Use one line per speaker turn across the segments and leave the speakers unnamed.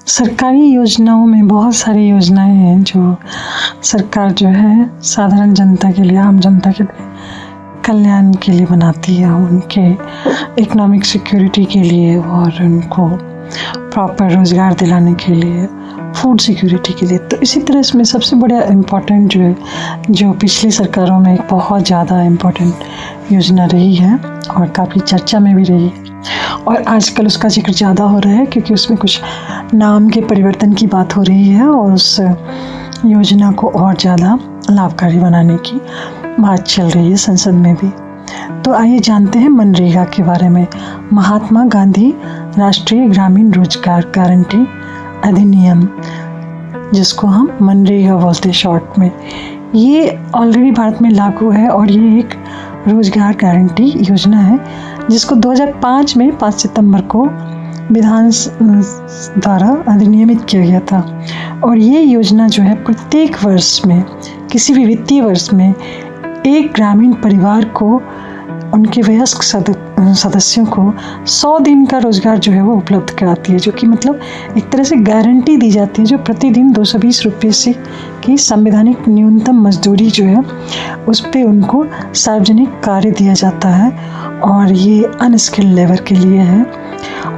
सरकारी योजनाओं में बहुत सारी योजनाएं हैं जो सरकार जो है साधारण जनता के लिए, आम जनता के लिए कल्याण के लिए बनाती है, उनके इकोनॉमिक सिक्योरिटी के लिए और उनको प्रॉपर रोज़गार दिलाने के लिए, फूड सिक्योरिटी के लिए। तो इसी तरह इसमें सबसे बड़ा इम्पोर्टेंट जो है, जो पिछली सरकारों में एक बहुत ज़्यादा इम्पोर्टेंट योजना रही है और काफ़ी चर्चा में भी रही है और आजकल उसका जिक्र ज़्यादा हो रहा है क्योंकि उसमें कुछ नाम के परिवर्तन की बात हो रही है और उस योजना को और ज़्यादा लाभकारी बनाने की बात चल रही है संसद में भी। तो आइए जानते हैं मनरेगा के बारे में। महात्मा गांधी राष्ट्रीय ग्रामीण रोजगार गारंटी अधिनियम, जिसको हम मनरेगा बोलते हैं शॉर्ट में, ये ऑलरेडी भारत में लागू है और ये एक रोजगार गारंटी योजना है जिसको 2005 में 5 सितंबर को विधान द्वारा अधिनियमित किया गया था। और ये योजना जो है प्रत्येक वर्ष में, किसी भी वित्तीय वर्ष में, एक ग्रामीण परिवार को, उनके वयस्क सदस्यों को 100 दिन का रोज़गार जो है वो उपलब्ध कराती है, जो कि मतलब एक तरह से गारंटी दी जाती है, जो प्रतिदिन 220 रुपये से की संवैधानिक न्यूनतम मजदूरी जो है उस पर उनको सार्वजनिक कार्य दिया जाता है और ये अनस्किल्ड लेबर के लिए है।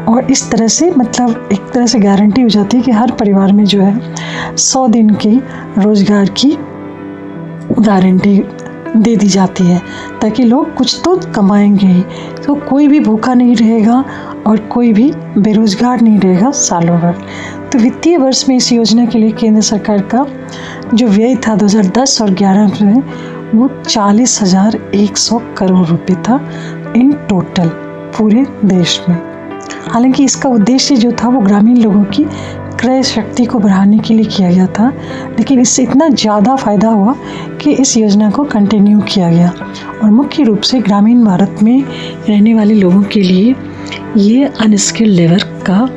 और इस तरह से मतलब एक तरह से गारंटी हो जाती है कि हर परिवार में जो है 100 दिन की रोज़गार की गारंटी दे दी जाती है ताकि लोग कुछ तो कमाएंगे ही, तो कोई भी भूखा नहीं रहेगा और कोई भी बेरोज़गार नहीं रहेगा सालों भर। तो वित्तीय वर्ष में इस योजना के लिए केंद्र सरकार का जो व्यय था 2010 और 11 में वो 40,100 करोड़ रुपए था इन टोटल पूरे देश में। हालांकि इसका उद्देश्य जो था वो ग्रामीण लोगों की क्रय शक्ति को बढ़ाने के लिए किया गया था, लेकिन इससे इतना ज़्यादा फ़ायदा हुआ कि इस योजना को कंटिन्यू किया गया और मुख्य रूप से ग्रामीण भारत में रहने वाले लोगों के लिए ये अनस्किल्ड लेबर का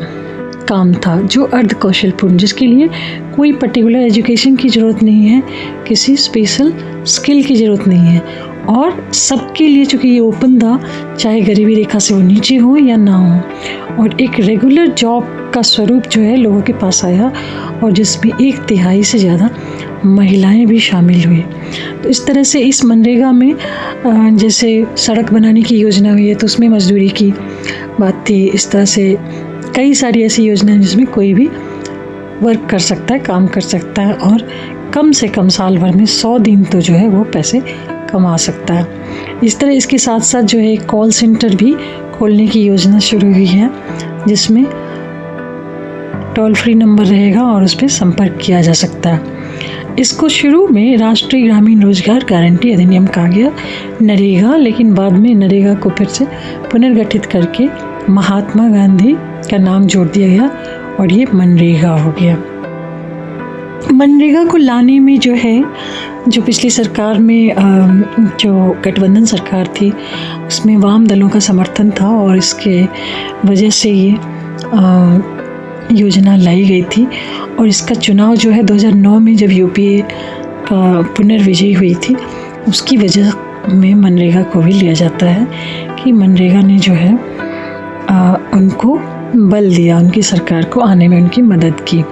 काम था, जो अर्ध कौशलपूर्ण, जिसके लिए कोई पर्टिकुलर एजुकेशन की ज़रूरत नहीं है, किसी स्पेशल स्किल की ज़रूरत नहीं है और सबके लिए चूँकि ये ओपन था, चाहे गरीबी रेखा से वो नीचे हो या ना हो, और एक रेगुलर जॉब का स्वरूप जो है लोगों के पास आया और जिसमें 1/3 से ज़्यादा महिलाएं भी शामिल हुई। तो इस तरह से इस मनरेगा में जैसे सड़क बनाने की योजना हुई है तो उसमें मजदूरी की बात थी। इस तरह से कई सारी ऐसी योजनाएं जिसमें कोई भी वर्क कर सकता है, काम कर सकता है और कम से कम साल भर में 100 दिन तो जो है वो पैसे कमा सकता है। इस तरह इसके साथ साथ जो है कॉल सेंटर भी खोलने की योजना शुरू हुई है जिसमें टोल फ्री नंबर रहेगा और उस पर संपर्क किया जा सकता है। इसको शुरू में राष्ट्रीय ग्रामीण रोजगार गारंटी अधिनियम कहा गया, नरेगा, लेकिन बाद में नरेगा को फिर से पुनर्गठित करके महात्मा गांधी का नाम जोड़ दिया गया और ये मनरेगा हो गया। मनरेगा को लाने में जो है, जो पिछली सरकार में जो गठबंधन सरकार थी उसमें वाम दलों का समर्थन था और इसके वजह से ये योजना लाई गई थी और इसका चुनाव जो है 2009 में जब यूपीए का पुनर्विजय हुई थी उसकी वजह में मनरेगा को भी लिया जाता है कि मनरेगा ने जो है उनको बल दिया, उनकी सरकार को आने में उनकी मदद की।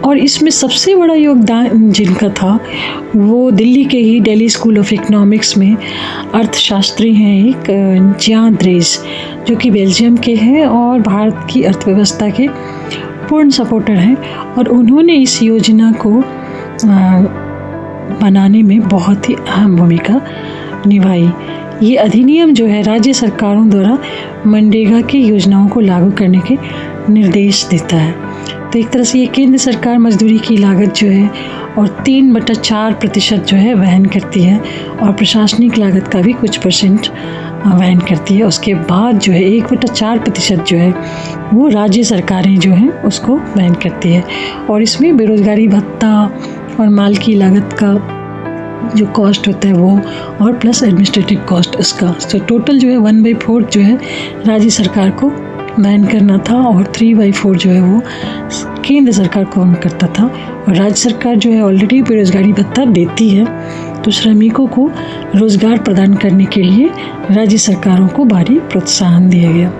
और इसमें सबसे बड़ा योगदान जिनका था वो दिल्ली के ही दिल्ली स्कूल ऑफ इकोनॉमिक्स में अर्थशास्त्री हैं एक जियां ड्रेस, जो कि बेल्जियम के हैं और भारत की अर्थव्यवस्था के पूर्ण सपोर्टर हैं और उन्होंने इस योजना को बनाने में बहुत ही अहम भूमिका निभाई। ये अधिनियम जो है राज्य सरकारों द्वारा मनरेगा की योजनाओं को लागू करने के निर्देश देता है। तो एक तरह से ये केंद्र सरकार मजदूरी की लागत जो है और 3/4% जो है वहन करती है और प्रशासनिक लागत का भी कुछ % वहन करती है। उसके बाद जो है 1/4% जो है वो राज्य सरकारें जो हैं उसको वहन करती है और इसमें बेरोजगारी भत्ता और माल की लागत का जो कॉस्ट होता है वो और प्लस एडमिनिस्ट्रेटिव कॉस्ट उसका, तो टोटल जो है 1/4 जो है राज्य सरकार को वहन करना था और 3/4 जो है वो केंद्र सरकार को वहन करता था। और राज्य सरकार जो है ऑलरेडी बेरोजगारी भत्ता देती है, तो श्रमिकों को रोजगार प्रदान करने के लिए राज्य सरकारों को भारी प्रोत्साहन दिया गया।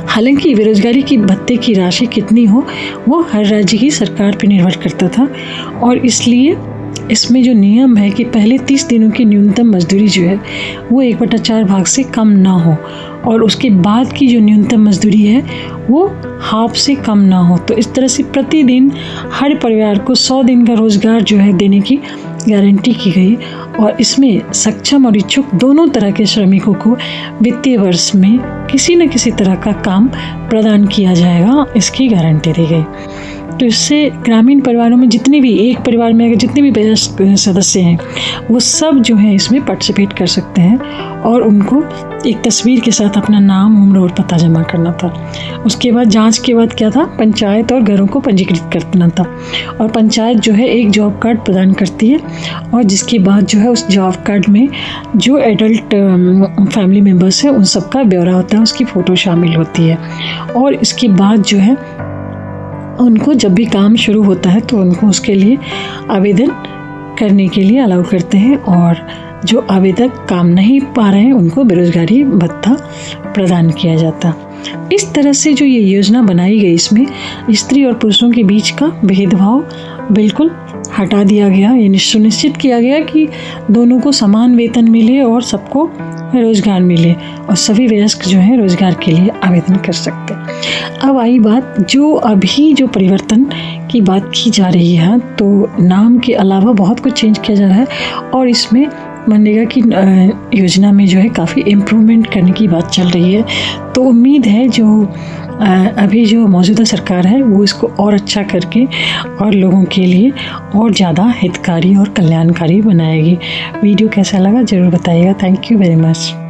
हालांकि बेरोजगारी की भत्ते की राशि कितनी हो वो हर राज्य की सरकार पर निर्भर करता था, और इसलिए इसमें जो नियम है कि पहले 30 दिनों की न्यूनतम मजदूरी जो है वो 1/4 भाग से कम ना हो, और उसके बाद की जो न्यूनतम मजदूरी है वो हाफ से कम ना हो। तो इस तरह से प्रतिदिन हर परिवार को 100 दिन का रोज़गार जो है देने की गारंटी की गई, और इसमें सक्षम और इच्छुक दोनों तरह के श्रमिकों को वित्तीय वर्ष में किसी न किसी तरह का काम प्रदान किया जाएगा, इसकी गारंटी दी गई। तो इससे ग्रामीण परिवारों में जितने भी, एक परिवार में अगर जितने भी वयस्क सदस्य हैं वो सब जो है इसमें पार्टिसिपेट कर सकते हैं, और उनको एक तस्वीर के साथ अपना नाम, उम्र और पता जमा करना था। उसके बाद जांच के बाद क्या था, पंचायत और घरों को पंजीकृत करना था, और पंचायत जो है एक जॉब कार्ड प्रदान करती है, और जिसके बाद जो है उस जॉब कार्ड में जो एडल्ट फैमिली मेम्बर्स हैं उन सबका ब्यौरा होता है, उसकी फ़ोटो शामिल होती है। और इसके बाद जो है उनको जब भी काम शुरू होता है तो उनको उसके लिए आवेदन करने के लिए अलाउ करते हैं, और जो आवेदक काम नहीं पा रहे हैं उनको बेरोजगारी भत्ता प्रदान किया जाता। इस तरह से जो ये योजना बनाई गई, इसमें स्त्री और पुरुषों के बीच का भेदभाव बिल्कुल हटा दिया गया। ये सुनिश्चित किया गया कि दोनों को समान वेतन मिले और सबको रोजगार मिले, और सभी वयस्क जो है रोजगार के लिए आवेदन कर सकते हैं। अब आई बात जो अभी जो परिवर्तन की बात की जा रही है, तो नाम के अलावा बहुत कुछ चेंज किया जा रहा है, और इसमें मनरेगा की योजना में जो है काफ़ी इम्प्रूवमेंट करने की बात चल रही है। तो उम्मीद है जो अभी जो मौजूदा सरकार है वो इसको और अच्छा करके और लोगों के लिए और ज़्यादा हितकारी और कल्याणकारी बनाएगी। वीडियो कैसा लगा ज़रूर बताइएगा। Thank you very much.